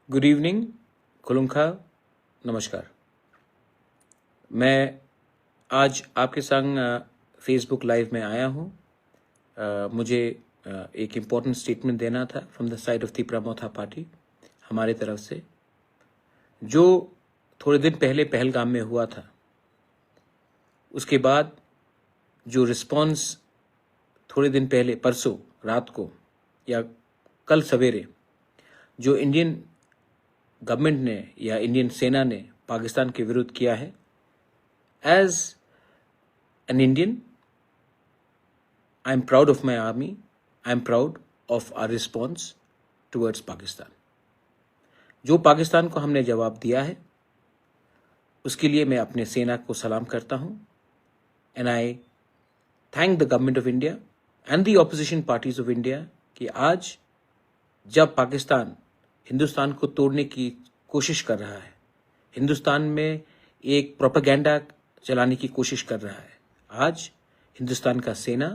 Good evening, खुलुमखा, नमस्कार। मैं आज आपके संग फेसबुक लाइव में आया हूँ। मुझे एक इम्पोर्टेंट स्टेटमेंट देना था from the side of Tipra Motha party, हमारे तरफ से। जो थोड़े दिन पहले पहलगाम में हुआ था, उसके बाद जो रिस्पॉन्स थोड़े दिन पहले परसों रात को या कल सवेरे जो इंडियन गवर्नमेंट ने या इंडियन सेना ने पाकिस्तान के विरुद्ध किया है, as an Indian I am proud of my army, I am proud of our response towards Pakistan. जो पाकिस्तान को हमने जवाब दिया है, उसके लिए मैं अपने सेना को सलाम करता हूँ। And I thank the government of India and the opposition parties of India कि आज जब पाकिस्तान हिंदुस्तान को तोड़ने की कोशिश कर रहा है, हिंदुस्तान में एक प्रोपेगेंडा चलाने की कोशिश कर रहा है, आज हिंदुस्तान का सेना,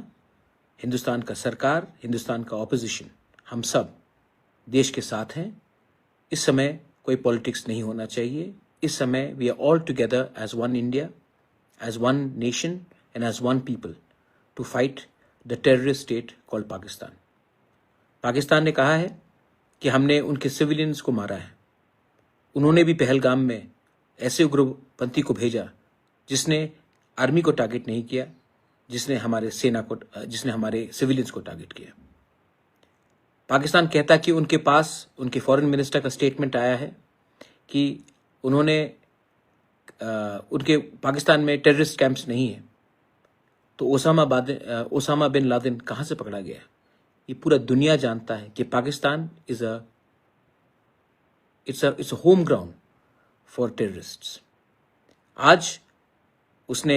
हिंदुस्तान का सरकार, हिंदुस्तान का ऑपोजिशन, हम सब देश के साथ हैं। इस समय कोई पॉलिटिक्स नहीं होना चाहिए। इस समय we are all together as one India, as one nation and as one people to fight the terrorist state called Pakistan. Pakistan ने कहा है कि हमने उनके सिविलियंस को मारा है। उन्होंने भी पहलगाम में ऐसे उग्रपंथी को भेजा जिसने आर्मी को टारगेट नहीं किया, जिसने हमारे सिविलियंस को टारगेट किया। पाकिस्तान कहता कि उनके पास उनके फॉरेन मिनिस्टर का स्टेटमेंट आया है कि उन्होंने उनके पाकिस्तान में टेररिस्ट कैंप्स नहीं है। तो ओसामा बिन लादेन कहाँ से पकड़ा गया? ये पूरा दुनिया जानता है कि Pakistan it's a home ground for terrorists. आज उसने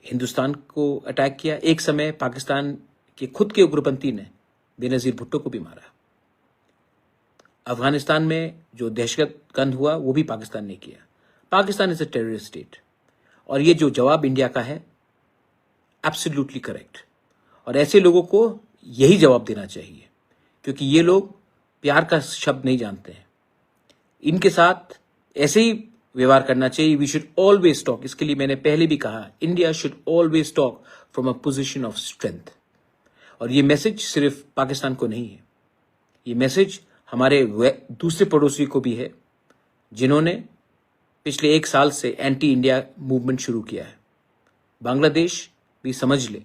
हिंदुस्तान को अटैक किया। एक समय पाकिस्तान के खुद के उग्रपंथी ने बेनजीर भुट्टो को भी मारा। अफगानिस्तान में जो दहशतगर्द हुआ वो भी पाकिस्तान ने किया। Pakistan is a terrorist state. और ये जो जवाब इंडिया का है, एब्सोल्युटली करेक्ट। और ऐसे लोगों को यही जवाब देना चाहिए, क्योंकि ये लोग प्यार का शब्द नहीं जानते हैं। इनके साथ ऐसे ही व्यवहार करना चाहिए। We should always talk. इसके लिए मैंने पहले भी कहा, India should always talk from a position of strength. और ये मैसेज सिर्फ पाकिस्तान को नहीं है, ये मैसेज हमारे दूसरे पड़ोसी को भी है, जिन्होंने पिछले 1 साल से एंटी इंडिया मूवमेंट शुरू किया है। बांग्लादेश भी समझ ले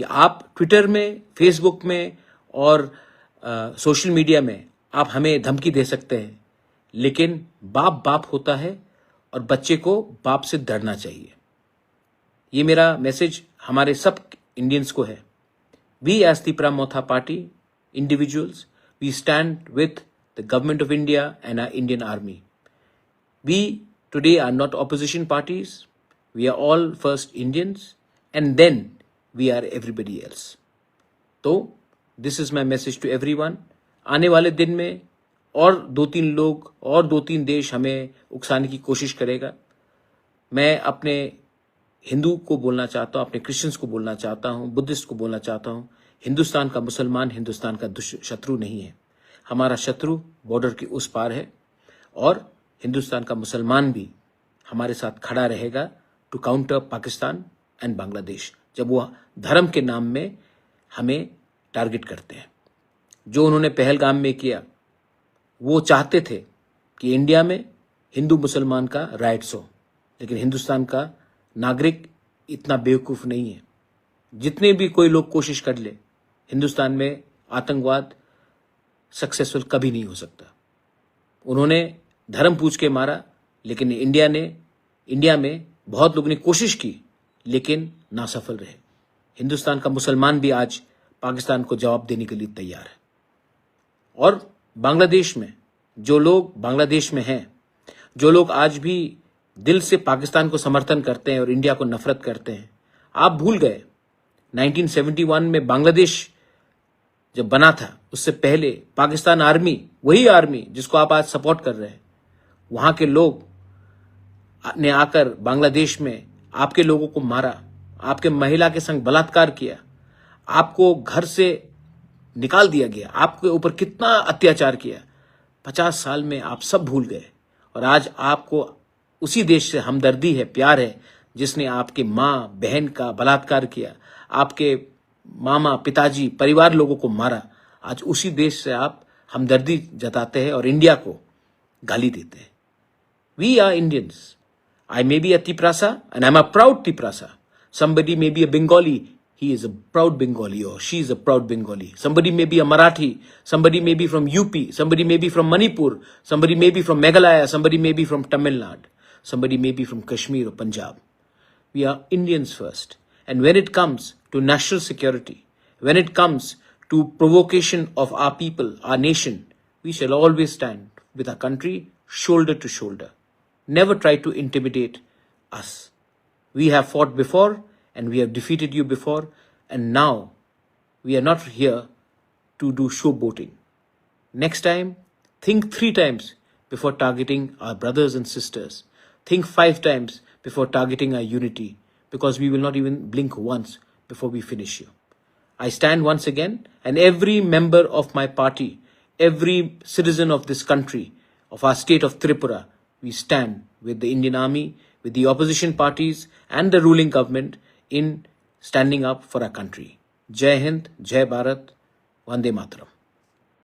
कि आप ट्विटर में, फेसबुक में और सोशल मीडिया में आप हमें धमकी दे सकते हैं, लेकिन बाप बाप होता है और बच्चे को बाप से डरना चाहिए। ये मेरा मैसेज हमारे सब इंडियंस को है। We as Tipra Motha party individuals, we stand with the government of India and our Indian army. We today are not opposition parties, we are all first Indians and then we are everybody else. तो this is my message to everyone. आने वाले दिन में और 2-3 लोग और 2-3 देश हमें उकसाने की कोशिश करेगा। मैं अपने हिंदू को बोलना चाहता हूँ, अपने क्रिश्चियंस को बोलना चाहता हूँ, बुद्धिस्ट को बोलना चाहता हूँ, हिंदुस्तान का मुसलमान हिंदुस्तान का शत्रु नहीं है। हमारा शत्रु बॉर्डर के उस पार है, और हिंदुस्तान का मुसलमान भी हमारे साथ खड़ा रहेगा to counter Pakistan and Bangladesh, जब वो धर्म के नाम में हमें टारगेट करते हैं। जो उन्होंने पहलगाम में किया, वो चाहते थे कि इंडिया में हिंदू मुसलमान का राइट्स हो, लेकिन हिंदुस्तान का नागरिक इतना बेवकूफ़ नहीं है। जितने भी कोई लोग कोशिश कर ले, हिंदुस्तान में आतंकवाद सक्सेसफुल कभी नहीं हो सकता। उन्होंने धर्म पूछ के मारा, लेकिन इंडिया में बहुत लोगों ने कोशिश की, लेकिन नासफल रहे। हिंदुस्तान का मुसलमान भी आज पाकिस्तान को जवाब देने के लिए तैयार है। और बांग्लादेश में जो लोग बांग्लादेश में हैं, जो लोग आज भी दिल से पाकिस्तान को समर्थन करते हैं और इंडिया को नफरत करते हैं, आप भूल गए 1971 में बांग्लादेश जब बना था, उससे पहले पाकिस्तान आर्मी, वही आर्मी जिसको आप आज सपोर्ट कर रहे हैं, वहां के लोग ने आकर बांग्लादेश में आपके लोगों को मारा, आपके महिला के संग बलात्कार किया, आपको घर से निकाल दिया गया, आपके ऊपर कितना अत्याचार किया। 50 साल में आप सब भूल गए और आज आपको उसी देश से हमदर्दी है, प्यार है, जिसने आपके माँ बहन का बलात्कार किया, आपके मामा पिताजी परिवार लोगों को मारा। आज उसी देश से आप हमदर्दी जताते हैं और इंडिया को गाली देते हैं। We are Indians. I may be a Tiprasa and I'm a proud Tiprasa. Somebody may be a Bengali, he is a proud Bengali or she is a proud Bengali. Somebody may be a Marathi, somebody may be from UP, somebody may be from Manipur, somebody may be from Meghalaya, somebody may be from Tamil Nadu, somebody may be from Kashmir or Punjab. We are Indians first. And when it comes to national security, when it comes to provocation of our people, our nation, we shall always stand with our country shoulder to shoulder. Never try to intimidate us. We have fought before and we have defeated you before, and now we are not here to do showboating. Next time, think 3 times before targeting our brothers and sisters. Think 5 times before targeting our unity, because we will not even blink once before we finish you. I stand once again, and every member of my party, every citizen of this country, of our state of Tripura, we stand with the Indian Army, with the opposition parties and the ruling government in standing up for our country. Jai Hind, Jai Bharat, Vande Mataram.